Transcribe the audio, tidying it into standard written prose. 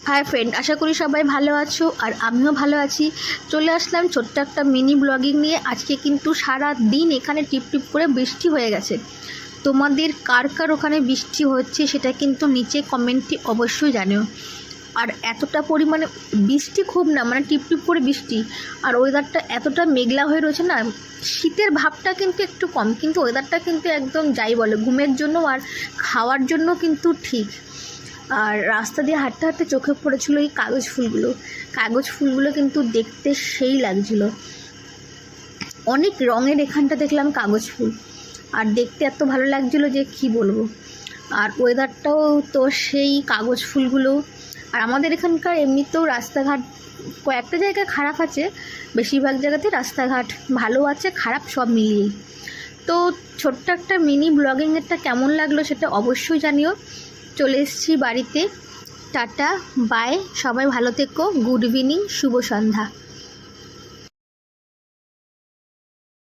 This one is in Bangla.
হাই ফ্রেন্ড, আশা করি সবাই ভালো আছো আর আমিও ভালো আছি। চলে আসলাম ছোট্ট একটা মিনি ব্লগিং নিয়ে। আজকে কিন্তু সারা দিন এখানে টিপটিপ করে বৃষ্টি হয়ে গেছে। তোমাদের কার কার ওখানে বৃষ্টি হচ্ছে সেটা কিন্তু নিচে কমেন্টে অবশ্যই জানিও। আর এতটা পরিমাণে বৃষ্টি খুব না, মানে টিপটিপ করে বৃষ্টি, আর ওয়েদারটা এতটা মেঘলা হয়ে রয়েছে না, শীতের ভাবটা কিন্তু একটু কম, কিন্তু ওয়েদারটা কিন্তু একদম যাই বলে ঘুমের জন্য আর খাওয়ার জন্য কিন্তু ঠিক। আর রাস্তা দিয়ে হাঁটতে হাঁটতে চোখে পড়েছিল এই কাগজ ফুলগুলো কিন্তু দেখতে সেই লাগছিল। অনেক রঙের এখানটা দেখলাম কাগজ ফুল, আর দেখতে এত ভালো লাগছিল যে কি বলবো। আর ওয়েদারটাও তো সেই কাগজ ফুলগুলো। আর আমাদের এখানকার এমনিতেও রাস্তাঘাট কয়েকটা জায়গায় খারাপ আছে, বেশিরভাগ জায়গাতে রাস্তাঘাট ভালো আছে, খারাপ সব মিলিয়েই। তো ছোট্ট একটা মিনি ব্লগিংয়েরটা কেমন লাগলো সেটা অবশ্যই জানিও। চলে এসেছি বাড়িতে। টাটা, বাই, সবাই ভালো থেকো, গুড ইভিনিং, শুভ সন্ধ্যা।